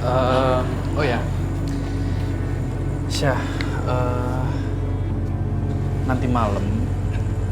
Oh ya, Syah, nanti malam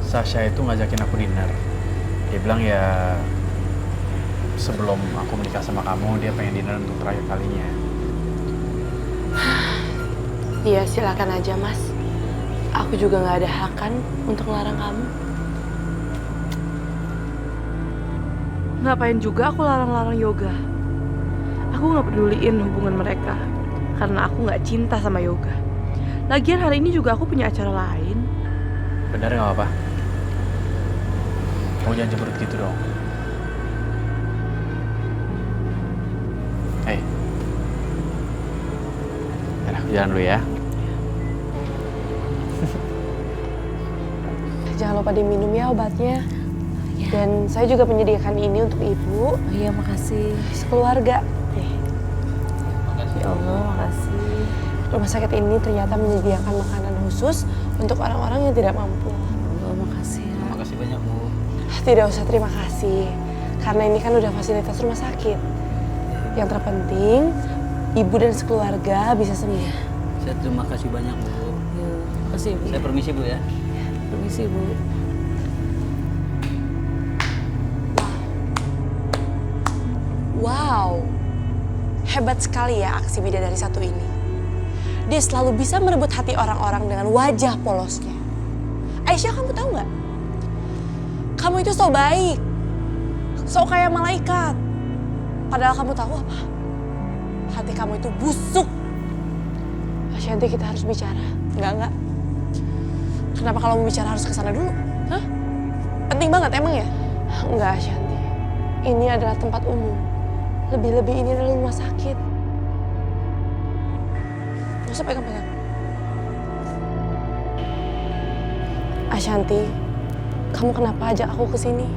Sasha itu ngajakin aku dinner. Dia bilang ya sebelum aku menikah sama kamu, dia pengen dinner untuk terakhir kalinya. Iya, silakan aja, Mas. Aku juga nggak ada hak kan untuk ngelarang kamu. Ngapain juga aku larang-larang Yoga? Aku nggak peduliin hubungan mereka, karena aku nggak cinta sama Yoga. Lagian hari ini juga aku punya acara lain. Bener nggak apa-apa? Kamu jangan cemberut gitu dong. Hei, aku jalan dulu ya. Jangan lupa diminum ya obatnya. Dan saya juga menyediakan ini untuk ibu. Oh iya, makasih. Sekeluarga. Ya Allah, makasih. Rumah sakit ini ternyata menyediakan makanan khusus untuk orang-orang yang tidak mampu. Allah, makasih ya. Terima kasih banyak, Bu. Tidak usah terima kasih, karena ini kan udah fasilitas rumah sakit. Yang terpenting, ibu dan sekeluarga bisa sembuh. Saya terima kasih banyak, Bu. Ya, makasih, Bu. Saya permisi, Bu ya. Permisi, Bu. Wow, hebat sekali ya aksi bidadari satu ini. Dia selalu bisa merebut hati orang-orang dengan wajah polosnya. Aisyah, kamu tahu nggak? Kamu itu so baik, so kayak malaikat. Padahal kamu tahu apa? Hati kamu itu busuk. Ashanti, kita harus bicara. Enggak. Kenapa kalau mau bicara harus ke sana dulu? Hah? Penting banget emang ya? Enggak, Ashanti. Ini adalah tempat umum. Lebih-lebih ini adalah rumah sakit. Nggak usah pegang-pegang. Ashanti, kamu kenapa ajak aku ke sini?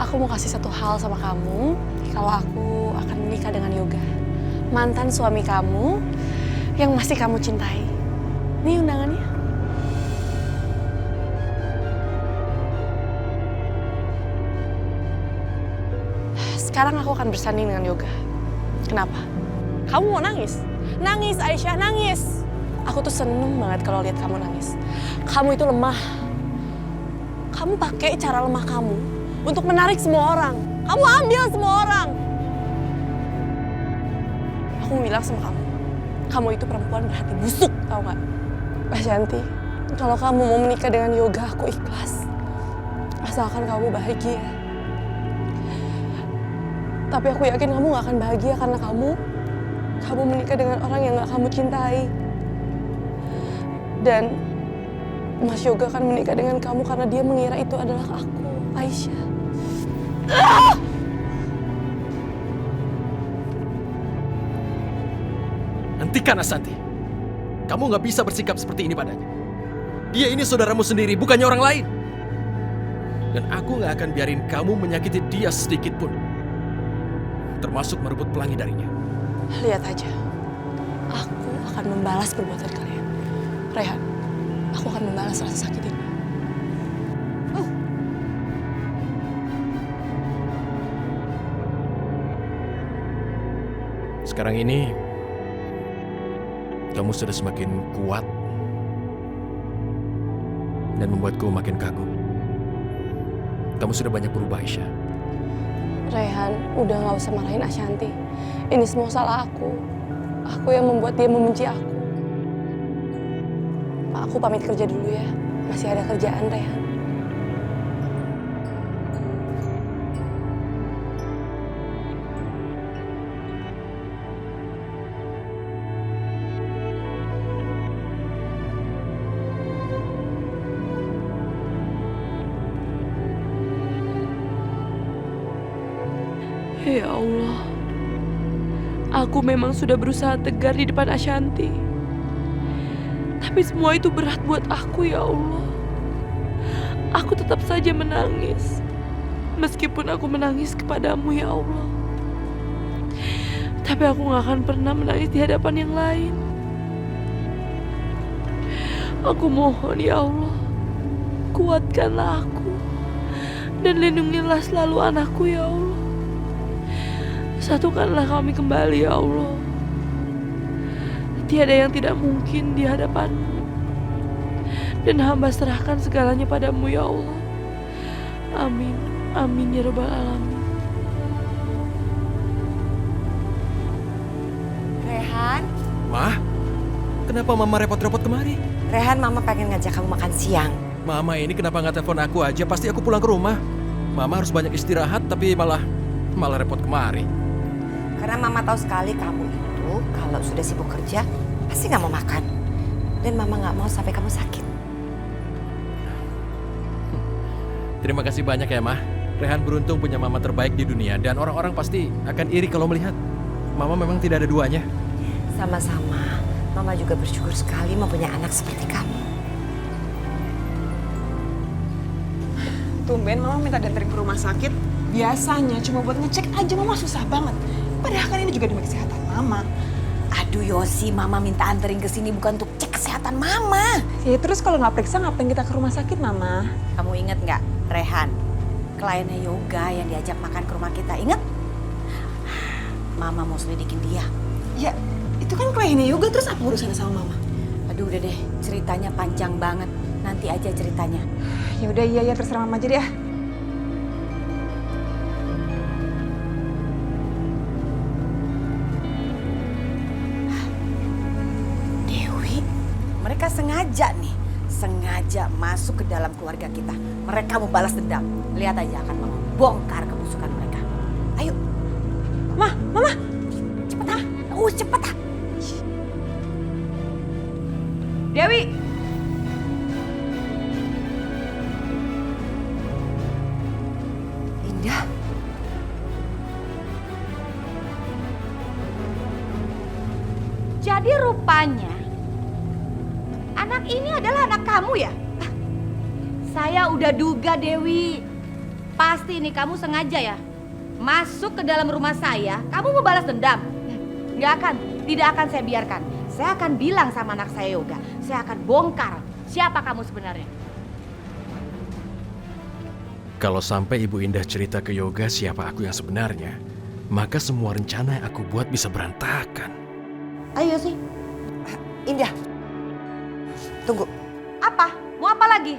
Aku mau kasih satu hal sama kamu. Kalau aku akan menikah dengan Yoga, mantan suami kamu yang masih kamu cintai. Ini undangannya. Sekarang aku akan bersanding dengan Yoga. Kenapa? Kamu mau nangis? Nangis, Aisyah, nangis. Aku tuh seneng banget kalau lihat kamu nangis. Kamu itu lemah. Kamu pakai cara lemah kamu untuk menarik semua orang. Kamu ambil semua orang. Aku bilang sama kamu itu perempuan berhati busuk, tau gak? Ashanti, kalau kamu mau menikah dengan Yoga, aku ikhlas. Asalkan kamu bahagia. Tapi aku yakin kamu gak akan bahagia karena kamu menikah dengan orang yang gak kamu cintai. Dan Mas Yoga akan menikah dengan kamu karena dia mengira itu adalah aku, Aisyah. Hentikan, Ashanti. Kamu gak bisa bersikap seperti ini padanya. Dia ini saudaramu sendiri, bukannya orang lain. Dan aku gak akan biarin kamu menyakiti dia sedikit pun. Termasuk merebut pelangi darinya. Lihat aja, aku akan membalas perbuatan kalian. Rehan, aku akan membalas rasa sakit ini. Sekarang ini, kamu sudah semakin kuat dan membuatku makin kagum. Kamu sudah banyak berubah, Aisyah. Rehan, udah gak usah marahin Ashanti. Ini semua salah aku. Aku yang membuat dia membenci aku. Aku pamit kerja dulu ya. Masih ada kerjaan, Rehan. Ya Allah, aku memang sudah berusaha tegar di depan Ashanti. Tapi semua itu berat buat aku, ya Allah. Aku tetap saja menangis. Meskipun aku menangis kepadamu, ya Allah. Tapi aku gak akan pernah menangis di hadapan yang lain. Aku mohon, ya Allah, kuatkanlah aku. Dan lindungilah selalu anakku, ya Allah. Satukanlah kami kembali ya Allah. Tiada yang tidak mungkin di hadapan-Mu. Dan hamba serahkan segalanya padamu ya Allah. Amin. Amin ya Rabbal Alamin. Rehan, Ma, kenapa Mama repot-repot kemari? Rehan, Mama pengen ngajak kamu makan siang. Mama ini kenapa nggak telepon aku aja? Pasti aku pulang ke rumah. Mama harus banyak istirahat, tapi malah repot kemari. Karena Mama tahu sekali kamu itu kalau sudah sibuk kerja pasti nggak mau makan. Dan Mama nggak mau sampai kamu sakit. Terima kasih banyak ya, Ma. Rehan beruntung punya mama terbaik di dunia dan orang-orang pasti akan iri kalau melihat Mama memang tidak ada duanya. Sama-sama, Mama juga bersyukur sekali mempunyai anak seperti kamu. Tumben Mama minta dianterin ke rumah sakit. Biasanya cuma buat ngecek aja Mama susah banget. Padahal kan ini juga demi kesehatan Mama. Aduh Yosi, Mama minta anterin ke sini bukan untuk cek kesehatan Mama. Ya terus kalau nggak periksa ngapain kita ke rumah sakit Mama? Kamu ingat nggak, Rehan? Kliennya Yoga yang diajak makan ke rumah kita, ingat? Mama mau selidikin dia. Ya itu kan kliennya Yoga, terus apa urusannya sama Mama? Aduh udah deh, ceritanya panjang banget. Nanti aja ceritanya. Ya udah iya terserah Mama aja deh ya. Dewi, mereka sengaja masuk ke dalam keluarga kita. Mereka mau balas dendam. Lihat aja akan Mama bongkar kebusukan mereka. Ayo. Mama. Cepet ah. Cepet ah. Dewi. Indah. Jadi rupanya anak ini adalah anak kamu ya? Saya udah duga Dewi. Pasti ini kamu sengaja ya masuk ke dalam rumah saya. Kamu mau balas dendam? Tidak akan saya biarkan. Saya akan bilang sama anak saya Yoga. Saya akan bongkar siapa kamu sebenarnya. Kalau sampai Ibu Indah cerita ke Yoga siapa aku yang sebenarnya, maka semua rencana yang aku buat bisa berantakan. Ayo sih. Indah. Tunggu. Apa? Mau apa lagi?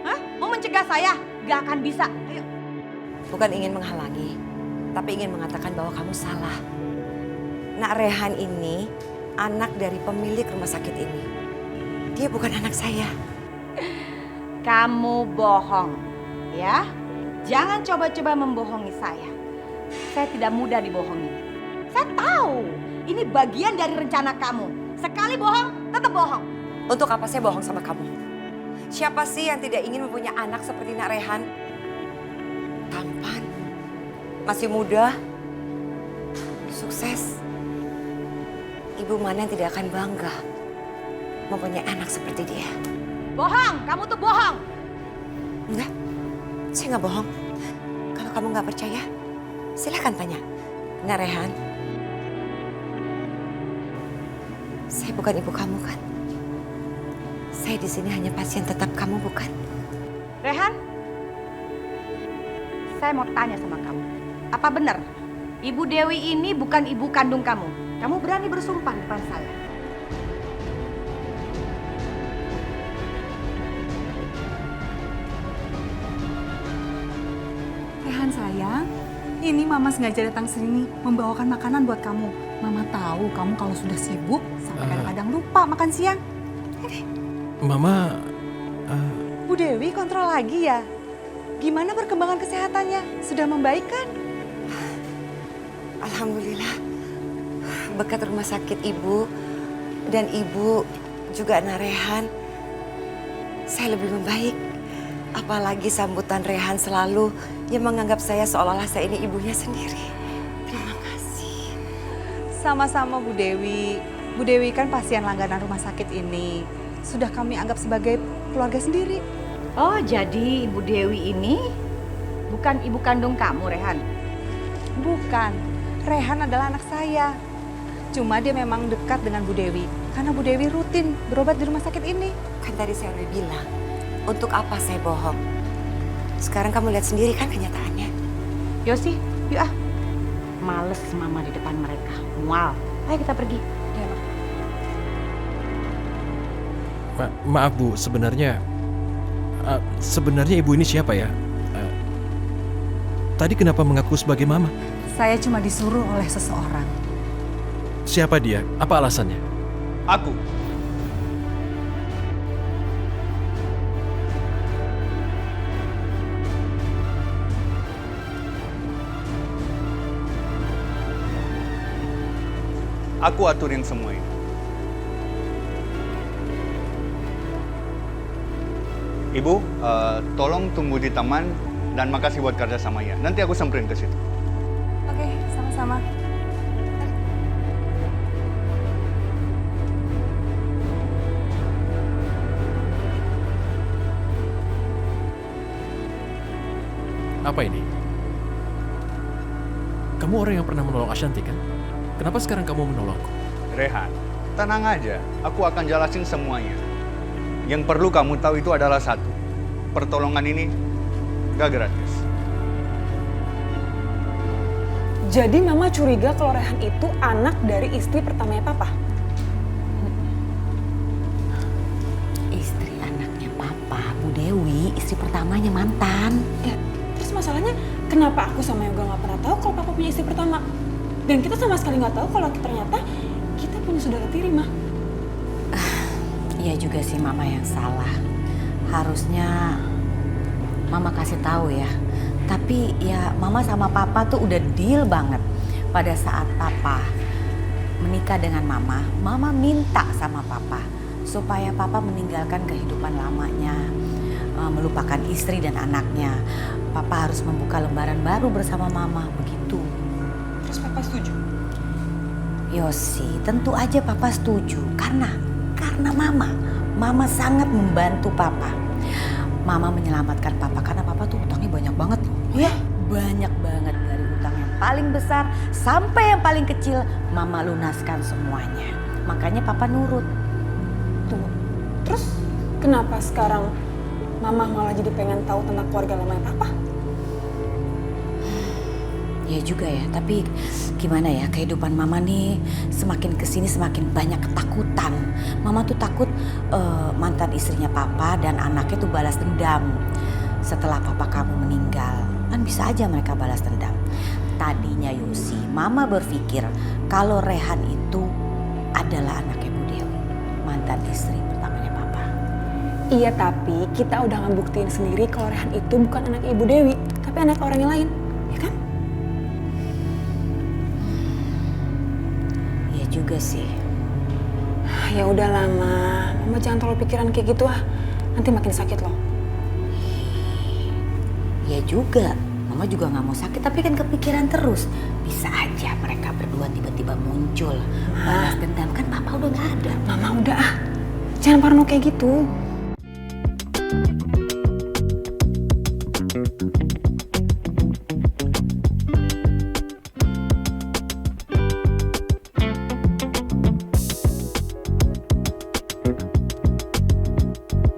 Hah? Mau mencegah saya? Gak akan bisa. Ayo. Bukan ingin menghalangi, tapi ingin mengatakan bahwa kamu salah. Nak Rehan ini anak dari pemilik rumah sakit ini. Dia bukan anak saya. Kamu bohong, ya? Jangan coba-coba membohongi saya. Saya tidak mudah dibohongi. Saya tahu, ini bagian dari rencana kamu. Sekali bohong, tetap bohong. Untuk apa saya bohong sama kamu? Siapa sih yang tidak ingin mempunyai anak seperti Nak Rehan? Tampan, masih muda, sukses. Ibu mana yang tidak akan bangga mempunyai anak seperti dia? Bohong, kamu tuh bohong. Enggak, saya nggak bohong. Kalau kamu nggak percaya, silakan tanya. Nak Rehan, saya bukan ibu kamu kan? Saya di sini hanya pasien tetap kamu, bukan? Rehan, saya mau tanya sama kamu. Apa benar Ibu Dewi ini bukan ibu kandung kamu? Kamu berani bersumpah di depan saya? Rehan sayang, ini Mama sengaja datang sini membawakan makanan buat kamu. Mama tahu kamu kalau sudah sibuk sampai kadang-kadang lupa makan siang. Mama, Bu Dewi kontrol lagi ya? Gimana perkembangan kesehatannya? Sudah membaik kan? Alhamdulillah, berkat rumah sakit ibu dan ibu juga Nak Rehan, saya lebih membaik. Apalagi sambutan Rehan selalu yang menganggap saya seolah-olah saya ini ibunya sendiri. Terima kasih. Sama-sama Bu Dewi. Bu Dewi kan pasien langganan rumah sakit ini. Sudah kami anggap sebagai keluarga sendiri. Oh, jadi Ibu Dewi ini bukan ibu kandung kamu, Rehan? Bukan, Rehan adalah anak saya. Cuma dia memang dekat dengan Bu Dewi. Karena Bu Dewi rutin berobat di rumah sakit ini. Kan tadi saya udah bilang, untuk apa saya bohong? Sekarang kamu lihat sendiri kan kenyataannya. Yosi, yuk ah. Males mama di depan mereka. Mual. Ayo kita pergi. Ya, Ma. Maaf Bu, sebenarnya ibu ini siapa ya? Tadi kenapa mengaku sebagai mama? Saya cuma disuruh oleh seseorang. Siapa dia? Apa alasannya? Aku. Aku aturin semua ini. Ibu, tolong tunggu di taman dan makasih buat kerjasamanya. Nanti aku samperin ke situ. Oke, sama-sama. Apa ini? Kamu orang yang pernah menolong Ashanti kan? Kenapa sekarang kamu menolongku? Rehan, tenang aja. Aku akan jelasin semuanya. Yang perlu kamu tahu itu adalah satu. Pertolongan ini gak gratis. Jadi Mama curiga kalau Rehan itu anak dari istri pertamanya Papa? Istri anaknya papa, Bu Dewi, istri pertamanya mantan. Ya, terus masalahnya kenapa aku sama Yoga nggak pernah tahu kalau Papa punya istri pertama? Dan kita sama sekali nggak tahu kalau ternyata kita punya saudara tiri, Ma. Iya juga sih mama yang salah. Harusnya mama kasih tahu ya. Tapi ya mama sama papa tuh udah deal banget. Pada saat papa menikah dengan mama, mama minta sama papa supaya papa meninggalkan kehidupan lamanya, melupakan istri dan anaknya. Papa harus membuka lembaran baru bersama mama, begitu. Terus Papa setuju? Yosi, tentu aja papa setuju. Karena mama sangat membantu papa. Mama menyelamatkan papa karena papa tuh utangnya banyak banget loh. Ya? Banyak banget, dari utang yang paling besar sampai yang paling kecil mama lunaskan semuanya. Makanya papa nurut. Tunggu. Terus kenapa sekarang Mama malah jadi pengen tahu tentang keluarga lamanya Papa? Ya juga ya, tapi gimana ya, kehidupan mama nih semakin kesini semakin banyak ketakutan. Mama tuh takut mantan istrinya papa dan anaknya tuh balas dendam setelah papa kamu meninggal. Kan bisa aja mereka balas dendam. Tadinya Yosi, mama berpikir kalau Rehan itu adalah anaknya Bu Dewi, mantan istri pertamanya papa. Iya, tapi kita udah ngebuktiin sendiri kalau Rehan itu bukan anak Ibu Dewi, tapi anak orang yang lain, ya kan? Iya juga sih. Ya udah lama, Mama jangan terlalu pikiran kayak gitu ah. Nanti makin sakit loh. Ya juga, mama juga nggak mau sakit tapi kan kepikiran terus. Bisa aja mereka berdua tiba-tiba muncul. Balas dendam, kan papa udah nggak ada. Mama udah ah, jangan parno kayak gitu.